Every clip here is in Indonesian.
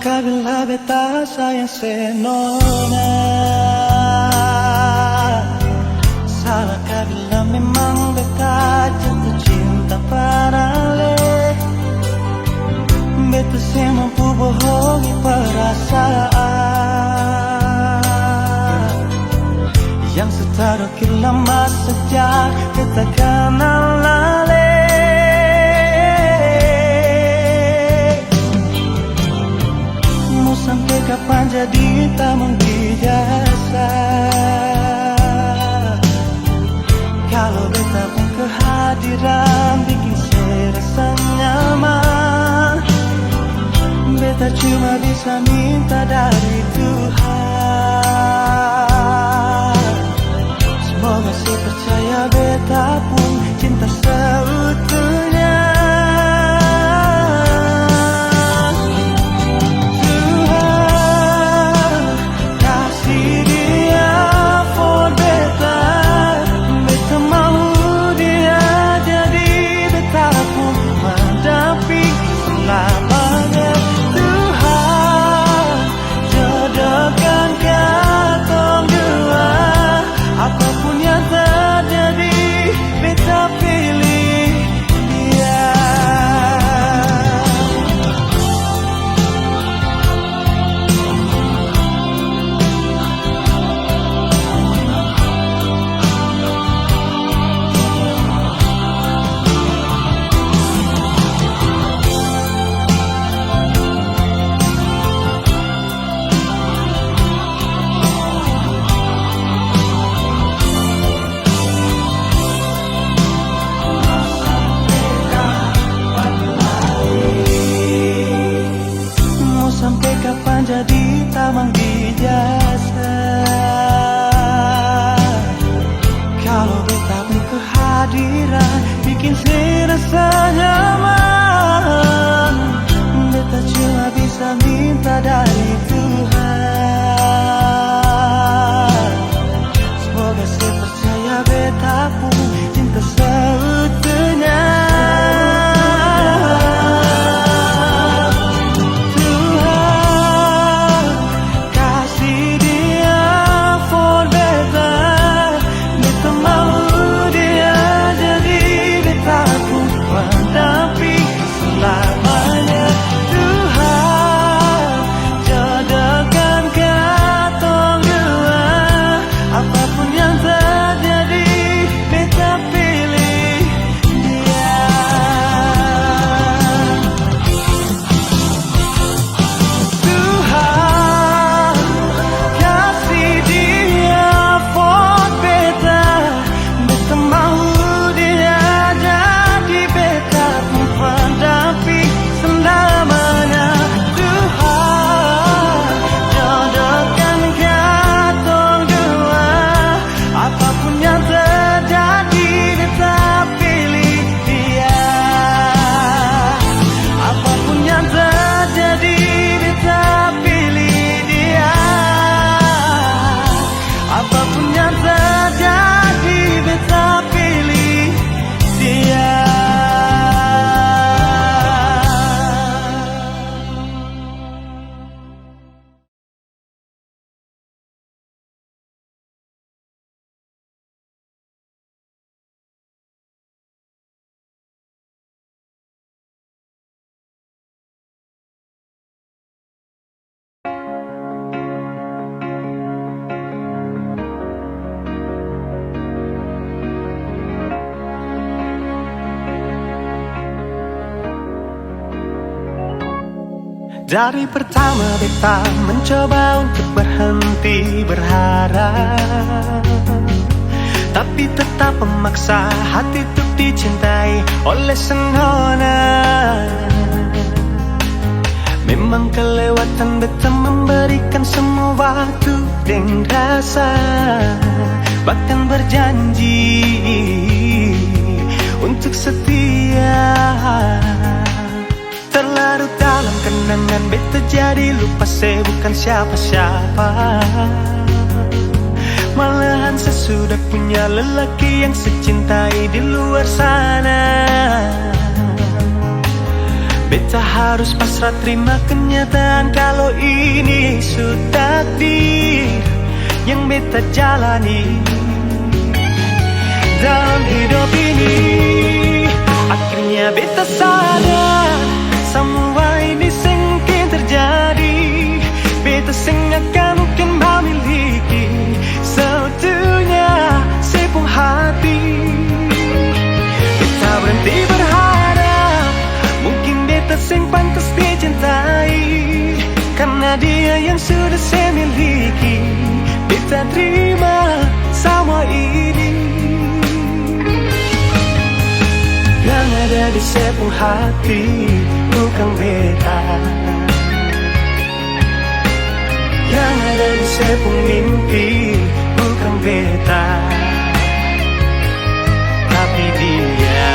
Salahkah bila beta sayang senona? Salahkah bila memang beta jatuh cinta padale? Beta sih mampu bohongi perasaan yang setaruh lama sejak kita kenal lale. Mau sampai kapan jadi tamu dijasa? Kalau beta pun kehadiran bikin saya rasa nyaman. Beta cuma bisa minta dari Tuhan, semoga saya percaya beta pun cinta seutuhnya. Tuhan kasih dia for beta, beta mau dia jadi beta pun mendamping selamanya. Tuhan jodohkan katong dua, apapun yang terjadi beta pilih dia. Mau sampai kapan jadi tamang dijasa? Kalau beta pun kehadiran bikin saya rasa nyaman. Beta cuma bisa minta dari Tuhan, semoga saya percaya beta pun cinta seutuhnya. Tuhan kasih dia for beta, beta mau dia jadi beta pun mendamping selamanya. Tuhan jodohkan katong dua, apapun yang terjadi beta pilih dia. Tuhan kasih dia for beta, beta mau dia jadi beta pun pendamping selamanya. Tuhan jodohkan katong dua, apapun yang terjadi beta pilih dia. Apapun yang terjadi beta pilih dia. Apapun yang terjadi beta pilih dia. Dari pertama beta mencoba untuk berhenti berharap, tapi tetap memaksa hati untuk dicintai oleh senona. Memang kelewatan beta memberikan semua waktu dan rasa, bahkan berjanji untuk setia. Terlarut dalam kenangan beta jadi lupa saya bukan siapa-siapa. Malahan saya sudah punya lelaki yang saya cintai di luar sana. Beta harus pasrah terima kenyataan kalau ini sudah takdir yang beta jalani dalam hidup ini. Akhirnya beta sadar semua ini sengkin terjadi. Beta akan mungkin memiliki seutuhnya sepenuh hati. Beta berhenti berharap mungkin beta sing pantas dicintai, karena dia yang sudah saya miliki. Beta terima semua ini yang ada di sepenuh hati, bukan beta. Yang ada di sepenuh mimpi, bukan beta, tapi dia.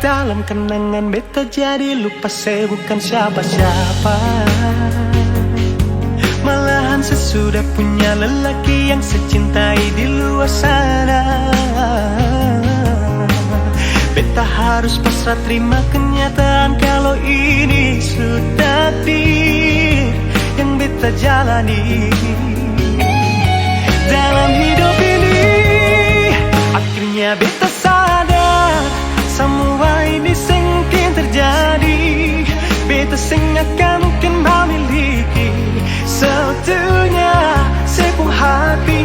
Dalam kenangan beta jadi lupa saya bukan siapa-siapa. Malahan sesudah punya lelaki yang secintai di luar sana. Beta harus pasrah terima kenyataan kalau ini sudah takdir yang beta jalani dalam hidup ini. Akhirnya beta sadar semua ini sengkin terjadi. Beta akan mungkin memiliki seutuhnya sepenuh hati.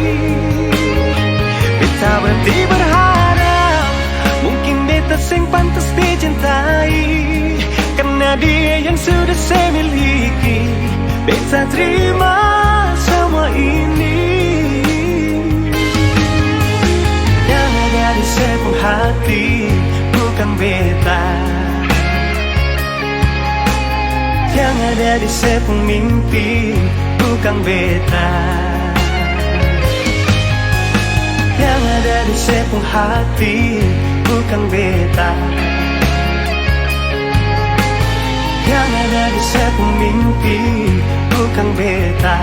Beta berhenti berharap mungkin beta sing pantas dicintai, karena dia yang sudah saya miliki. Beta terima semua ini yang ada di sepenuh hati, bukan beta. Yang ada di sepenuh mimpi, bukan beta. Yang ada di sepenuh hati, bukan beta. Yang ada di sepenuh mimpi, bukan beta,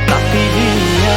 tapi dia.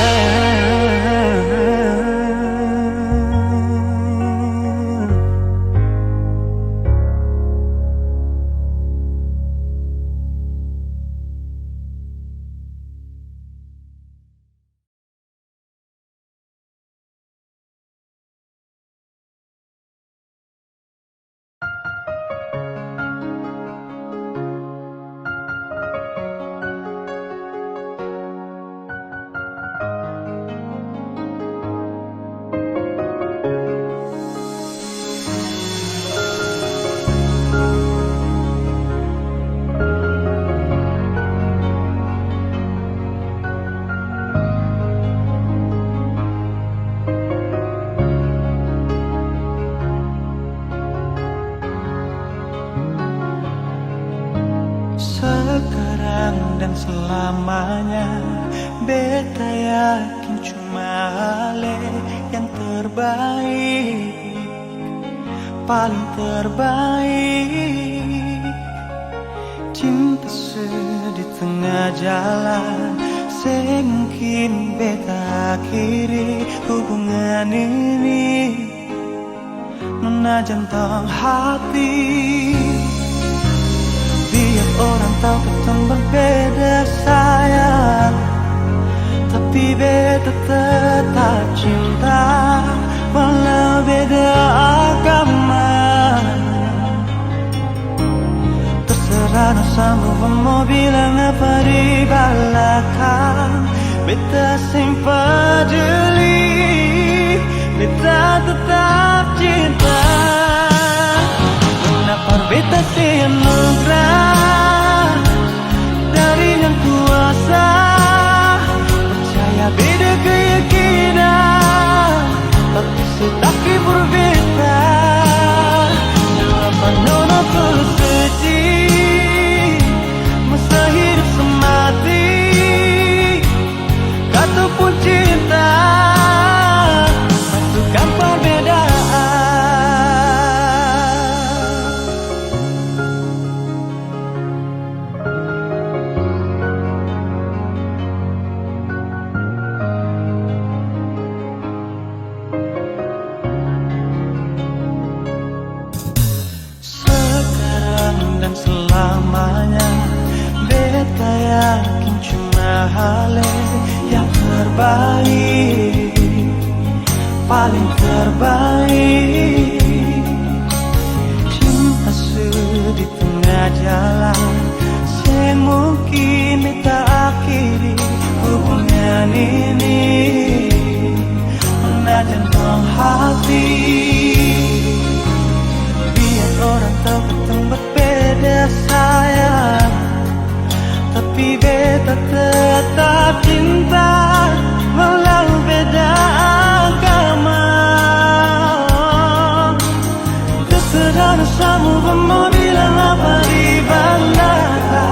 Sekarang dan selamanya beta yakin cuma Ale yang terbaik, paling terbaik. Cinta di tengah jalan, semungkin beta akhiri hubungan ini. Nona jantung hati, biar orang tahu kita berbeda sayang, tapi beta tetap cinta walau beda agama. Terserah sama mau bilang apa di belakang, beta sing peduli, beta tetap cinta. Kenapa beta sing anugerah dari yang kuasa, percaya beda keyakinan, tapi setaki berbeda. Kenapa nona tulus sedih, masa hidup semati, kata pun cinta cuma hale yang terbaik, paling terbaik. Cinta di tengah jalan, sing mungkin kita akhiri hubungan ini. Menajamkan hati, biar orang tahu kita berbeda sayang, tapi beta tetap cinta walau beda agama. Terserah dosamu mau bilang apa di bandara,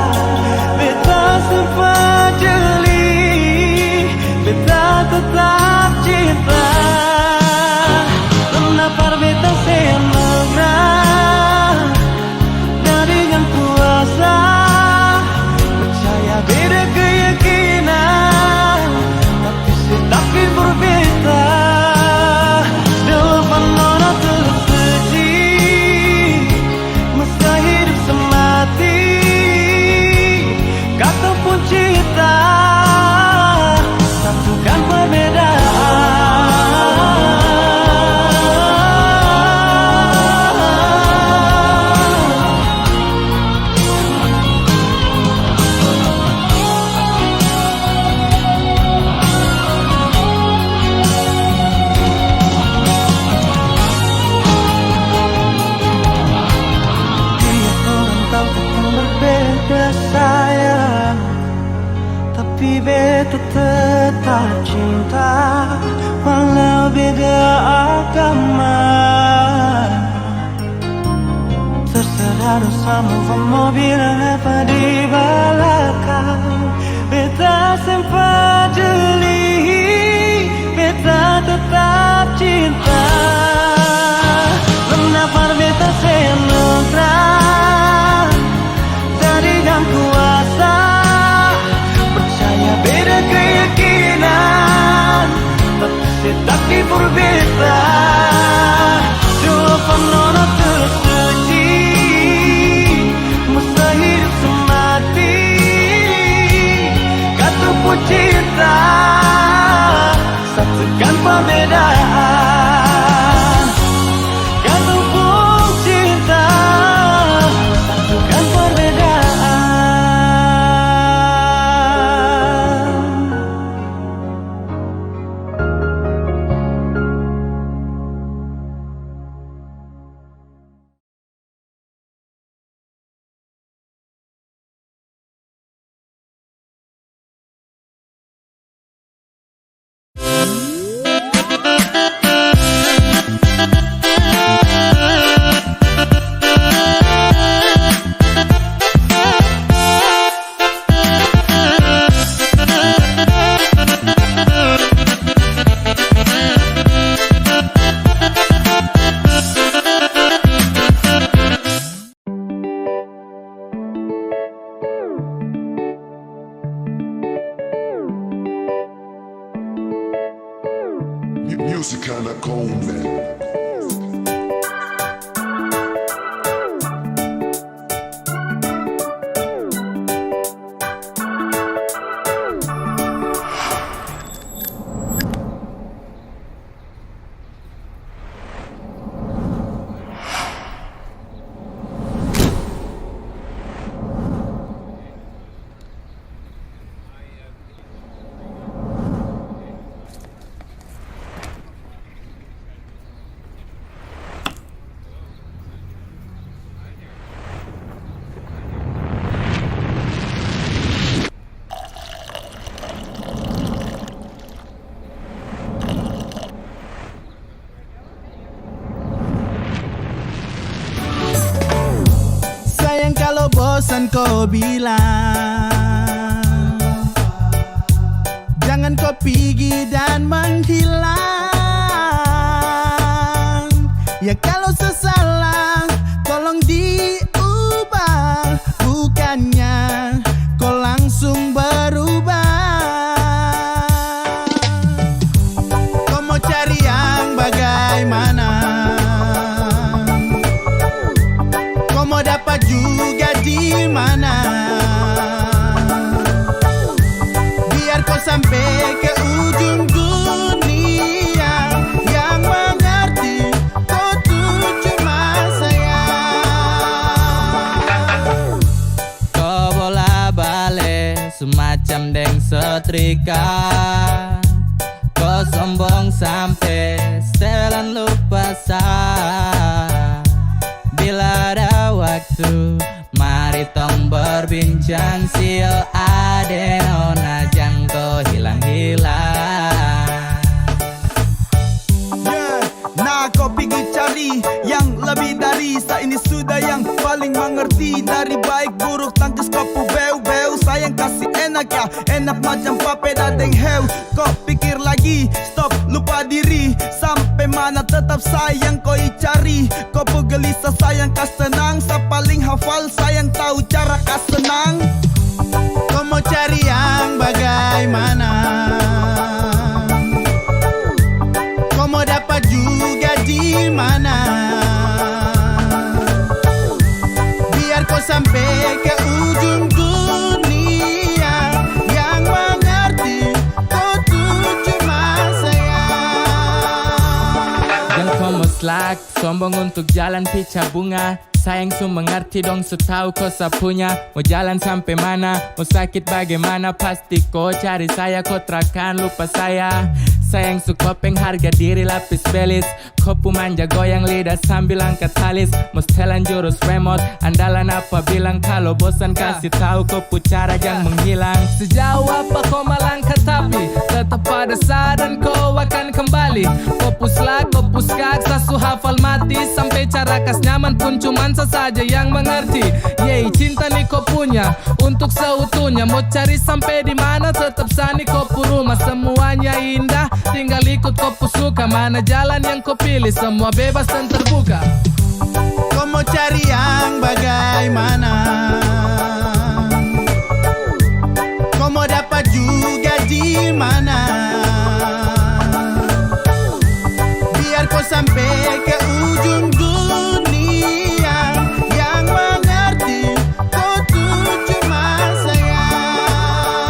beta sempat jeli, beta tetap cinta. Kenapa beta senegra dari yang kuasa, percaya beda keyakinan, tapi berbeda. Depan nona tersuci, masa hidup semati, kata pun cinta, satukan perbedaan. Sayang, tapi beta tetap cinta walau beda agama. Terserah dosamu mau bilang apa di belakang, beta sempat jeli, beta tetap cinta. Kenapa beta senegra dan kuasa, percaya beda keyakinan, tapi berbeda. Jawaban nona tersuci, masa hidup semati, kata pun cinta, satukan perbedaan. Kata pun cinta, satukan perbedaan. Music kinda cold, man. Bosan kau bilang, jangan kau pergi dan menghilang. Ya kalau sesalah, tolong diubah, bukannya kau langsung berubah. Kau mau cari yang bagaimana? Kau mau dapat juga di mana? semacam deng setrika. Kau sombong sampai setelan lupa sah. Bila ada waktu, mari tong berbincang. Sio ade nona jang kau hilang-hilang. Nah kau pergi cari yang lebih dari saya ini sudah yang paling mengerti. Dari baik buruk tangkis kopu beu-beu. Sayang kasih enak ya, enak macam papeda deng heu. Kau pikir lagi, stop lupa diri. Sampai mana tetap sayang kau cari. Kau gelisah sayang kas tenang. Sa paling hafal sayang tahu cara kas senang. Kau mau cari yang bagaimana? Kau mau dapat juga di mana? Biar kau sampai ke ujung dunia. Yang mengerti kau tuh cuma sayang. Dan kau mau slack, sombong untuk jalan pica bunga. Sayang su mengerti dong, su tahu kau sapunya. Mau jalan sampai mana, mau sakit bagaimana. Pasti kau cari saya, kau terakan lupa saya. Sayang su kopeng harga diri lapis belis. Kopu manja goyang lidah sambil angkat talis. Mau setelan jurus remote, andalan apa bilang. Kalau bosan kasih tahu kopu cara jangan menghilang. Sejauh apa kau melangkah tapi tetap pada saat dan kau akan kembali. Kopu slak, kopu skak, sasu hafal mati. Sampai cara kas nyaman pun cuman saja yang mengerti. Yeay, cinta nih kau punya untuk seutuhnya. Mau cari sampai di mana tetap sani kopu rumah. Semuanya indah, tinggal ikut kopu suka. Mana jalan yang kau pilih, semua bebas dan terbuka. Kau mau cari yang bagaimana? Kau mau dapat juga di mana? Biar kau sampai ke ujung dunia. Yang mengerti kau tuh cuma sayang.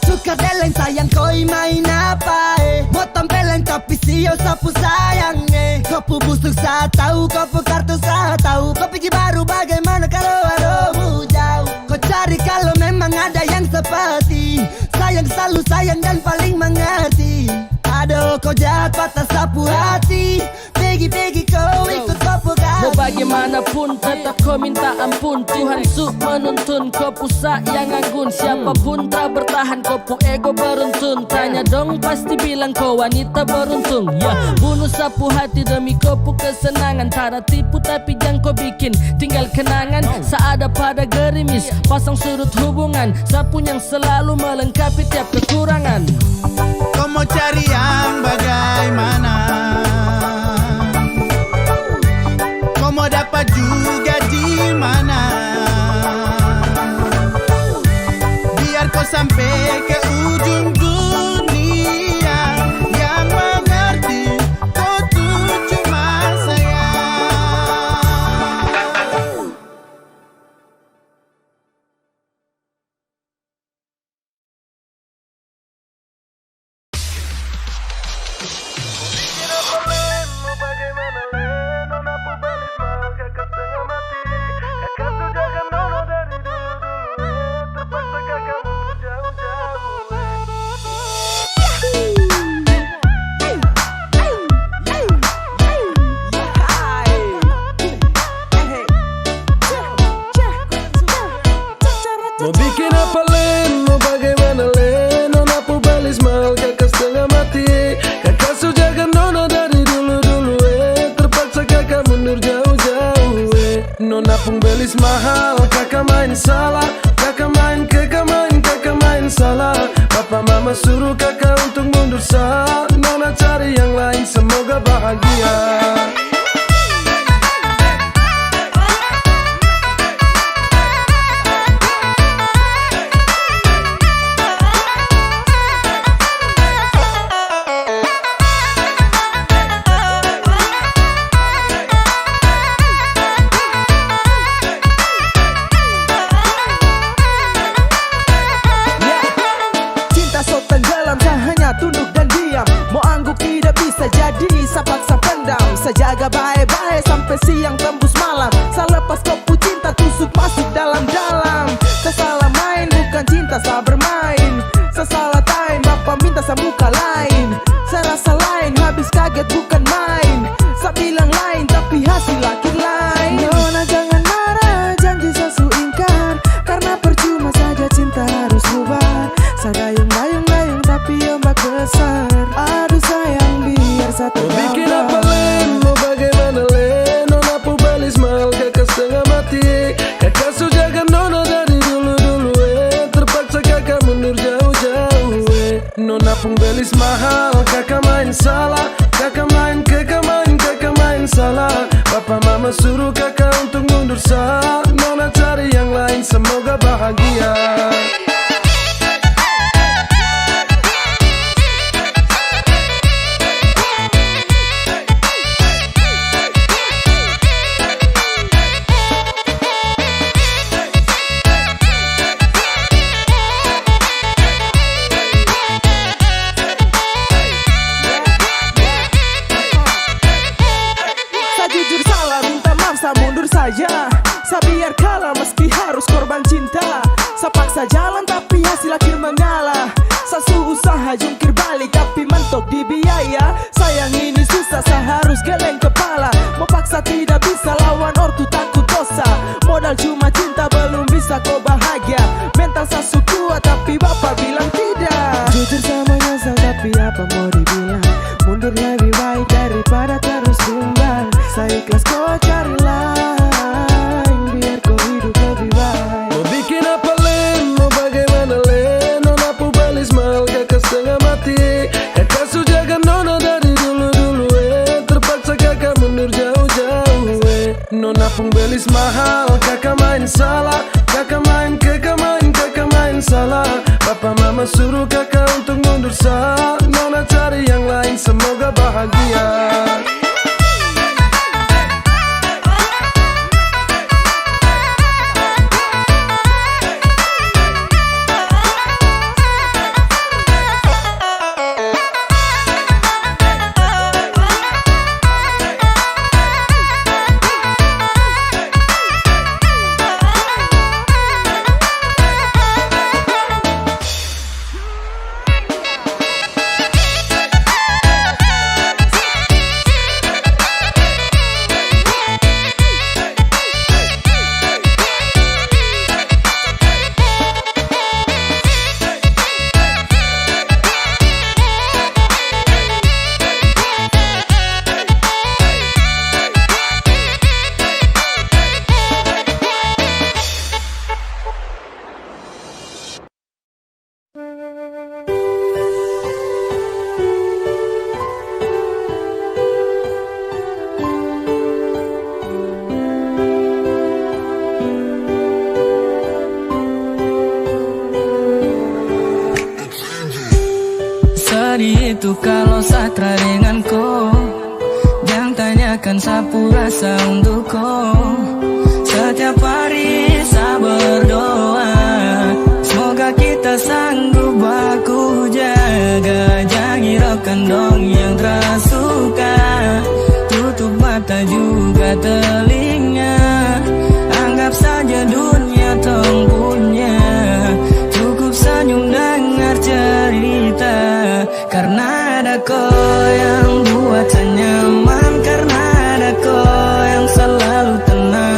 Suka deleng sayang koi main apa Mau tampeleng tapi sio sapu sayang Kopu busuk saya tahu, kopu kartu saya tahu. Kau pergi baru bagaimana kalau aduhmu jauh. Kau cari kalau memang ada yang seperti sayang, selalu sayang dan paling mengerti. Aduh kau jahat patah sapu hati. Pergi-pergi kau ikut kopu kami. Mau bagaimanapun tetap kau minta ampun. Tuhan su menuntun kopu yang anggun. Siapapun tak bertahan kopu ego beruntun. Tanya dong pasti bilang kau wanita beruntung. Ya bunuh sapu hati demi kopu kesenangan. Tara tipu tapi jangan kau bikin tinggal kenangan. Seada pada gerimis pasang surut hubungan. Sapu yang selalu melengkapi tiap kekurangan. Kau mau cari yang bagaimana? Kau mau dapat juga di mana? Biar kau sampai ke ujung dunia. Yang mengerti kau tuh cuma sayang. Mau bikin apa Len, mau bagaimana Len. Nona pu balis mal kakak setengah mati. Kakak su jaga nona dari dulu-dulu terpaksa kakak mundur jauh-jauh Nona pun belis mahal, kakak main salah. Kakak main salah. Papa mama suruh kakak untuk mundur sah. Nona cari yang lain semoga bahagia. Tunduk dan diam, mau angguk tidak bisa jadi sapaksa pendam. Saya jaga baik-baik sampai siang tembus malam. Saya lepas kopu cinta tusuk masuk dalam-dalam. Saya salah main sa bermain. Sasalah tain, bapak minta sa muka lain. Saya rasa lain, habis kaget bukan main. Sa bilang lain, tapi hasil akhir lain. Nona jangan marah, janji sesu ingkar. Karena percuma saja cinta harus bubar. Sa dayung-dayung, tapi ombak besar. Aduh sayang, biar satu Mau bikin apa Len, mau bagaimana Len? Nona pu balis mahal, kakak setengah mati. Kakak su jaga nona dari dulu-dulu terpaksa kakak mundur jauh-jauh Nona pun belis mahal, kakak main salah. Kakak main salah. Papa mama suruh kakak untuk mundur sah. Nona cari yang lain, semoga bahagia. Jujur salah, minta maaf, sa mundur saja. Sa biar kalah meski harus korban cinta. Sa paksa jalan tapi hasil akhir mengalah. Sa usaha jungkir balik tapi mentok di biaya. Sayang ini susah, sa harus geleng kepala. Mau paksa tidak bisa, lawan ortu takut dosa. Modal cuma cinta belum bisa kau bahagia. Mental sa su kuat tapi bapak bilang tidak. Jujur sama nyesal tapi apa mau dibilang. Mundur lebih baik daripada terus tumbang. Saya ikhlas kau cari lain, biar kau hidup lebih baik. Mau bikin apa Len, mau bagaimana Len? Nona pu balis mahal, kakak setengah mati. Kakak su jaga nona dari dulu-dulu terpaksa kakak mundur jauh-jauh Nona pun belis mahal, kakak main salah. Kakak main salah. Papa mama suruh kakak untuk mundur sah. Nona cari yang lain, semoga bahagia. Sedih itu kalau satra dengan kau. Jangan tanyakan sapu rasa untuk kau. Setiap hari saya berdoa, semoga kita sanggup baku jaga. Jangan hiraukan dong yang tersuka. Tutup mata juga telinga. Anggap saja dunia tong punya. Cukup senyum dengar cerita. Karena ada kau yang buat saya nyaman. Karena ada kau yang selalu tenang.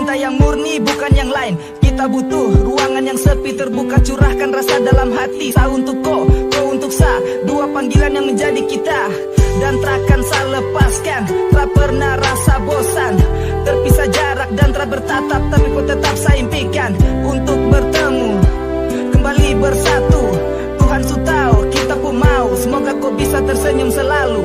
cinta yang murni bukan yang lain. Kita butuh ruangan yang sepi, terbuka, curahkan rasa dalam hati. Sa untuk kau untuk sa, dua panggilan yang menjadi kita. Dan takkan sa lepaskan, tak pernah rasa bosan. Terpisah jarak dan tak bertatap, tapi kau tetap saya impikan untuk bertemu, kembali bersatu. Tuhan su tahu, kita pun mau, semoga kau bisa tersenyum selalu.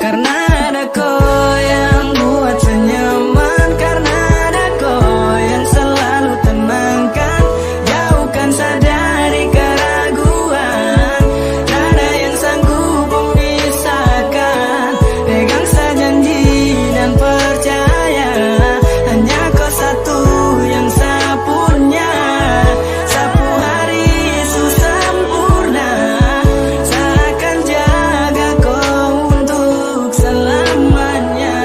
Karena ada kau yang buat senyaman, karena ada kau yang selalu tenangkan, jauhkan saya dari keraguan. Tak ada yang sanggup memisahkan, pegang saya janji dan percaya, hanya kau satu yang saya punya. Sapu hari sempurna, saya akan jaga kau untuk selamanya.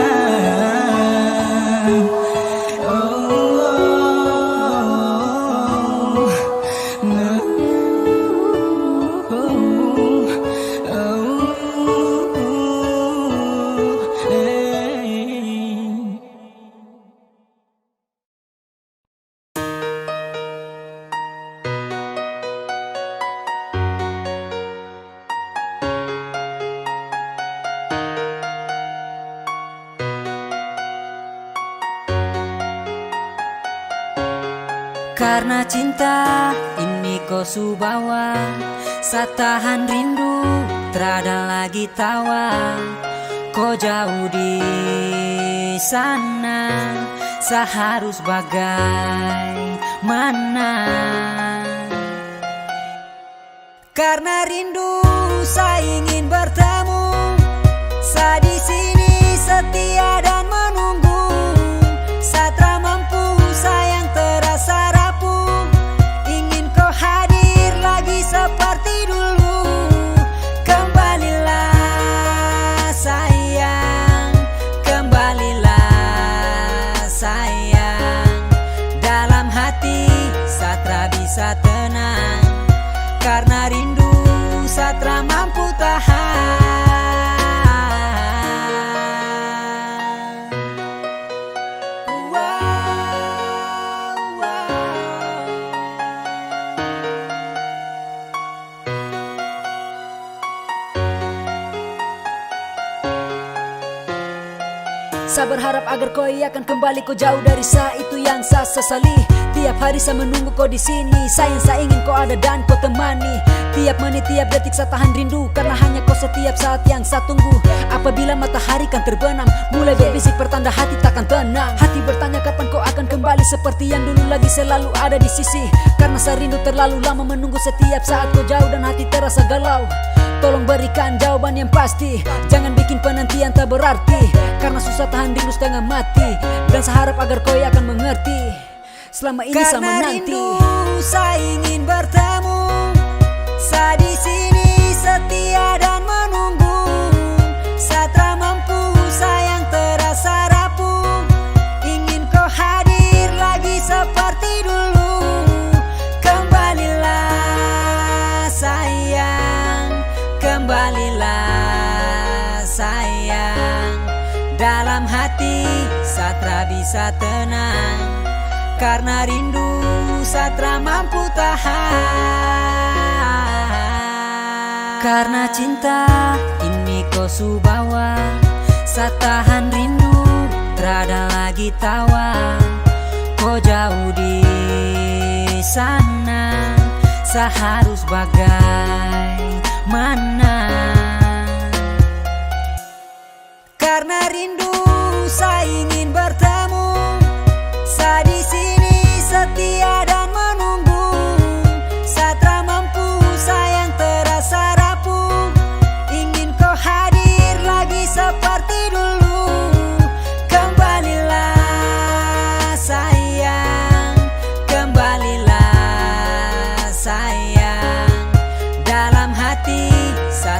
Karena cinta ini kau su bawa, sa tahan rindu, terada lagi tawa. Kau jauh di sana, sa harus bagaimana? Karena rindu, sa ingin bertemu, sa di sini setia dan menunggu. Sa tak mampu, sayang terasa rapuh, ingin kau hadir lagi seperti dulu. Kembalilah sayang, kembalilah sayang. Dalam hati sa tak bisa tenang, karena rindu sa tak mampu tahan. Sa berharap agar kau akan kembali, kau jauh dari sa, itu yang sa sesali. Tiap hari sa menunggu kau di sini, sayang sa ingin kau ada dan kau temani. Tiap menit, tiap detik sa tahan rindu, karena hanya kau setiap saat yang sa tunggu. Apabila matahari kan terbenam, mulai berbisik pertanda hati takkan tenang. Hati bertanya kapan kau akan kembali, seperti yang dulu lagi selalu ada di sisi. Karena sa rindu terlalu lama menunggu, setiap saat kau jauh dan hati terasa galau. Tolong berikan jawaban yang pasti, jangan bikin penantian tak berarti. Karena susah tahan rindu setengah mati, dan saya harap agar kau akan mengerti. Selama ini saya menanti. Karena rindu, saya ingin bertemu, saya di sini setia dan menunggu. Saya tak mampu, sayang terasa rapuh, ingin kau hadir lagi seperti dulu. Kembalilah sayang, kembalilah sayang. Dalam hati sa tak bisa tenang, karena rindu sa tak mampu tahan. Karena cinta ini kau su bawa, sa tahan rindu, terada lagi tawa. Kau jauh di sana, sa harus bagaimana? Karena rindu, saya ingin bertemu, saya di sini setia dan menunggu. Saya tak mampu, sayang terasa rapuh, ingin kau hadir lagi seperti dulu. Kembalilah sayang, kembalilah sayang. Dalam hati saya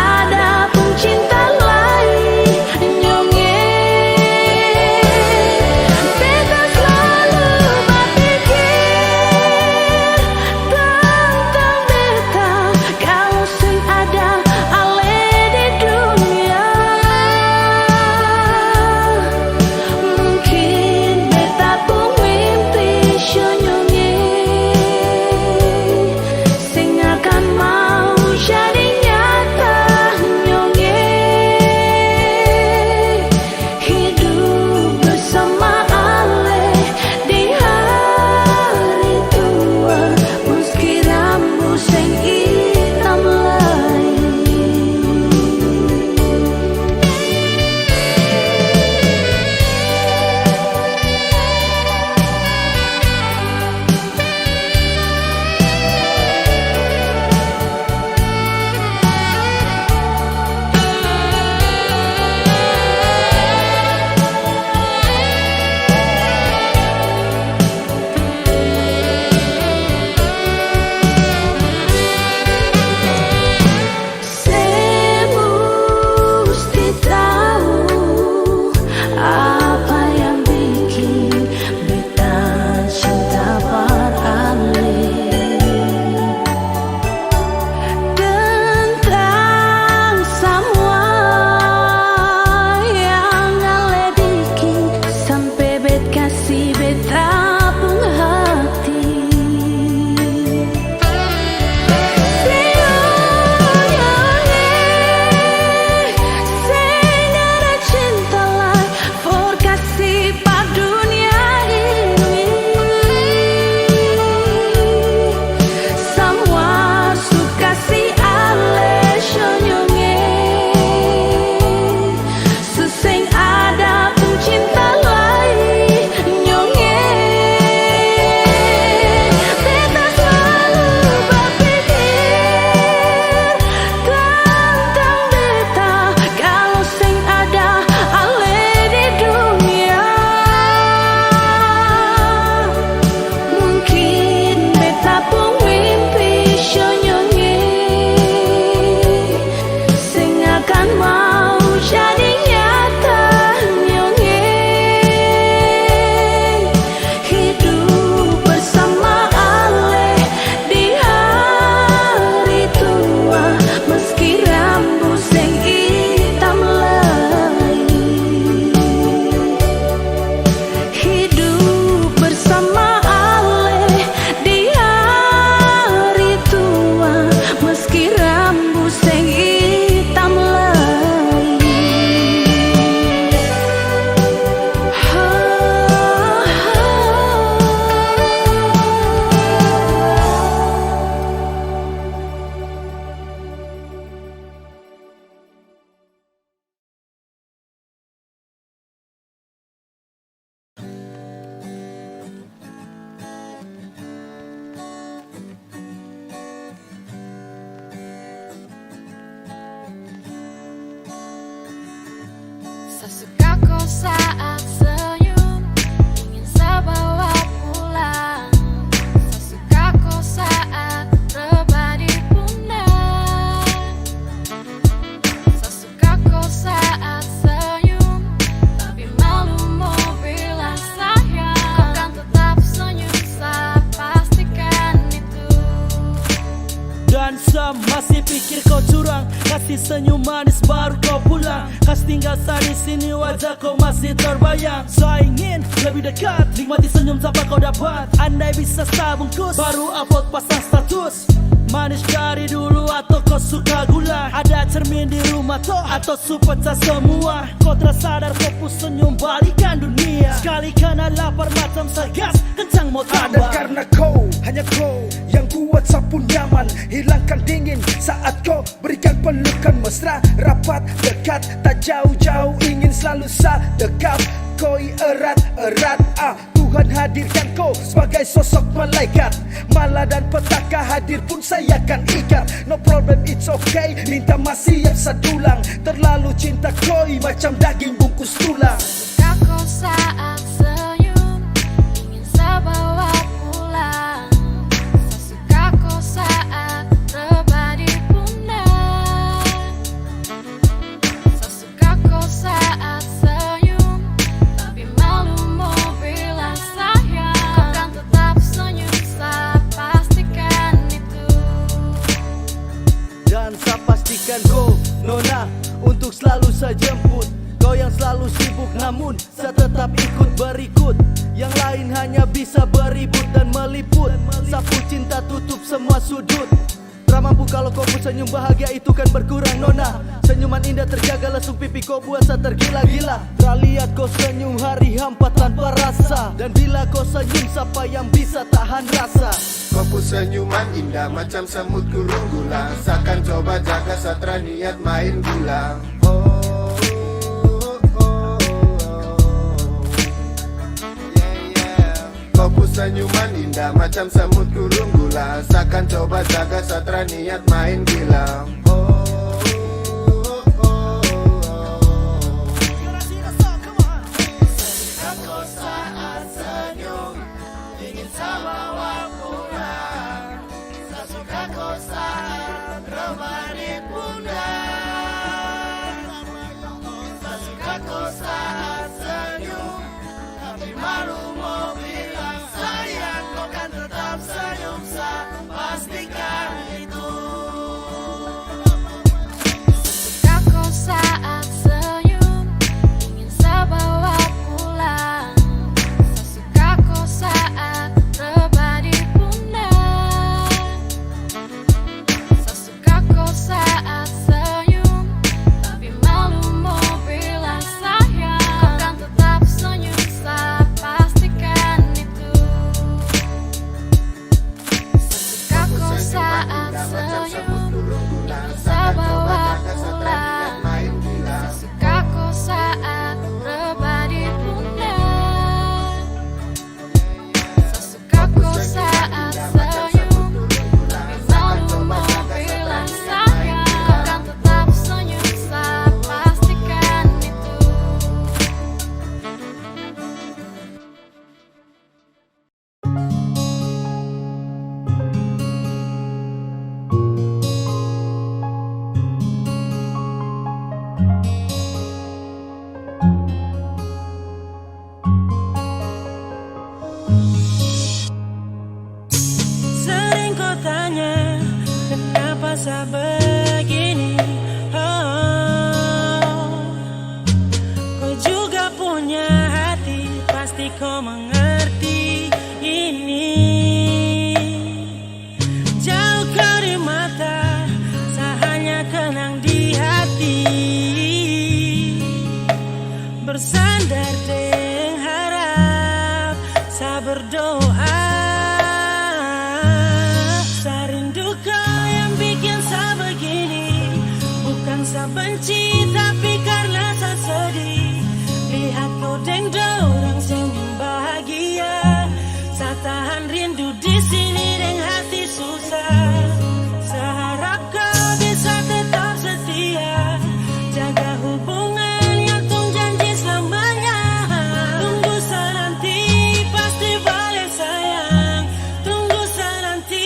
ada pun cinta lain nyonge. Beta selalu berpikir tentang beta kalau sing ada ale di dunia. Mungkin beta pun mimpi nyonge sing akan mau jadi nyata nyonge. Hidup bersama ale di hari tua meski rambut sing hitam lain. Mesti tahu apa yang bikin beta cinta parale. Tentang semua yang ale bikin sampai bet kasih beta pun hati. Sing ada cinta lain for kasih pa dunia ini. Semua suka si ale nyonge. Sesing ada pun cinta lain nyonge. Beta selalu berpikir tentang beta kalau sing ada ale di dunia. Mungkin beta pun mimpi nyonge sing akan mau jadi nyata nyonge. Hidup bersama ale di hari tua meski rambut sing hitam lain. Hidup bersama ale di hari tua meski rambut sing hitam lain. Sesuka kau saat senyum ingin sebawa pulang. Sesuka kau saat rebah di pundak. Sesuka kau saat senyum tapi malu mau bilang sayang. Kau kan tetap senyum, saya pastikan itu. Dan masih pikir kau curang, kasih senyum manis baru kau pulang. Kas tinggal di sini wajah kau masih terbayang. Saya ingin lebih dekat, nikmati senyum tanpa kau dapat. Andai bisa sebungkus, baru upload pasang status. Manis dari dulu atau kau suka gula? Ada cermin di rumah toh atau su pecah semua? Kau tersadar kau pun senyum balikan dunia. Sekali karena lapar macam segas, kencang mau tambah. Ada karena kau, hanya kau yang kuat sapun nyaman. Hilangkan dingin saat kau berikan pelukan mesra. Rapat, dekat, tak jauh-jauh, ingin selalu dekat. Koi erat-erat, Tuhan hadirkan kau sebagai sosok malaikat. Malah dan petaka hadir pun saya akan ikat. No problem, it's okay, minta masih yang sedulang. Terlalu cinta koi macam daging bungkus tulang. Suka kau saat senyum ingin sebawa pulang. Sesuka kau saat rebah di pundak. pastikan kau nona untuk selalu saya jemput. Kau yang selalu sibuk namun saya tetap ikut berikut. Yang lain hanya bisa beribut dan meliput. Sapu cinta tutup semua sudut. Tak mampu kalau kau pun senyum bahagia itu kan berkurang nona. Senyuman indah terjaga lesung pipi kau buat saya tergila-gila. Tak lihat kau senyum hari hampa tanpa rasa. Dan bila kau senyum siapa yang bisa tahan rasa. Kau pun senyuman indah macam semut kurung gula. Seakan coba jaga satra niat main gila. Kau pun senyuman indah macam semut kurung gula. Seakan coba jaga satra niat main gila. Kau saat senyum ingin saya bawa pulang. Saya suka kau saat remah di pundak. Saya suka kau saat senyum tapi malu mau bilang sayang. Kau kan tetap senyum, saya pastikan itu. Suka kau saat senyum ingin saya bawa pulang. Saya suka kau saat rebah di pundak. Saya suka kau saat senyum tapi malu mau bilang sayang. Kau kan tetap senyum, saya pastikan itu. Saya suka kau saat senyum ingin saya bawa pulang. Saya suka kau saat rebah di pundak. Saya suka kau saat senyum tapi malu mau bilang sayang. Kau kan tetap senyum, saya pastikan itu. Sering kau tanya kenapa saya begini. Kau juga punya hati, pasti kau mengerti ini. Jauh kau di mata, saya hanya kenang di hati. Bersandar dengan harap, saya berdoa. Saya rindu kau yang bikin saya begini. Bukan saya benci tapi karena saya sedih. Lihat kau dengan orang senyum bahagia. Saya tahan rindu di sini dengan hati susah. Saya harap kau bisa tetap setia. Jaga hubungan yang tung janji selamanya. Tunggu saya nanti pasti balik sayang. Tunggu saya nanti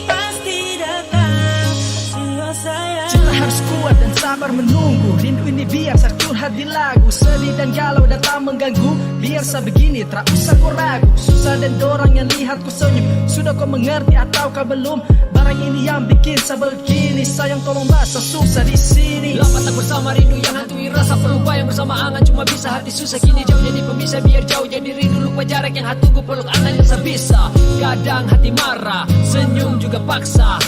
pasti datang. Siapa sayang. Cinta harus kuat dan sabar menunggu. Rindu ini biar saya curhat di lagu. Sedih dan galau datang mengganggu. Biar saya begini, tak usah kau ragu. Susah dan dorang yang lihat ku senyum. Sudah kau mengerti atau kau belum? Barang ini yang bikin saya begini. Sayang tolonglah saya susah di sini. Lama tak bersama rindu yang hantui rasa. Perlu bayang bersama angan cuma bisa hati susah. Kini jauh jadi pemisah, biar jauh jadi rindu. Lupa jarak yang hati tunggu peluk angan yang sebisa. Kadang hati marah, senyum juga paksa.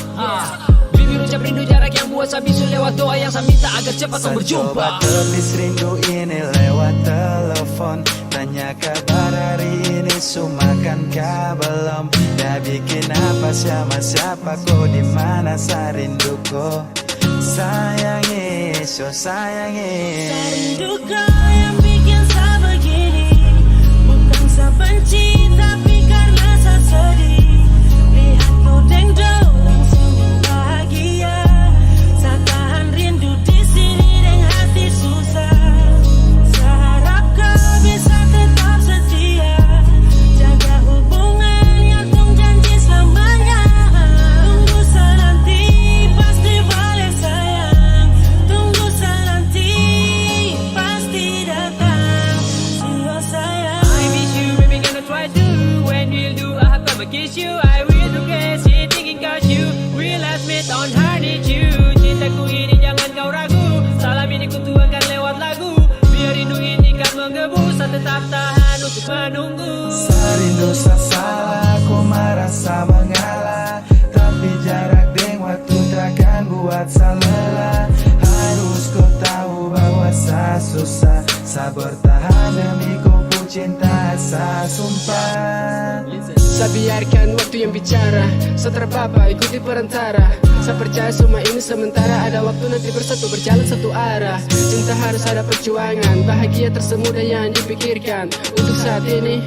Bibir ucap rindu, jarak yang buat saya bisu. Lewat doa yang saya minta agar cepat kau berjumpa. Coba tepis rindu ini lewat telepon. Tanya kabar hari ini, sumakan kah belum? Dah bikin apa sama siapa kau di mana saya rindu kau. Sayangi, so sayangi. Saya rindu kau yang bikin saya begini. Bukan saya benci tapi karena saya sedih. Lihat kau dengan orang senyum bahagia. Saya tahan rindu di sini dengan hati susah. Saya harap kau bisa tetap setia. Jaga hubungan yang tung janji selamanya. Tunggu saya nanti pasti balik sayang. Tunggu saya nanti pasti susah. Sa bertahan demi kupu cinta, sa sumpah. Saya biarkan waktu yang bicara, saya terpapa ikuti perantara. Saya percaya semua ini sementara, ada waktu nanti bersatu berjalan satu arah. Cinta harus ada perjuangan, bahagia tersemudah yang dipikirkan. Untuk saat ini,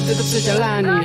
tetap sejalani.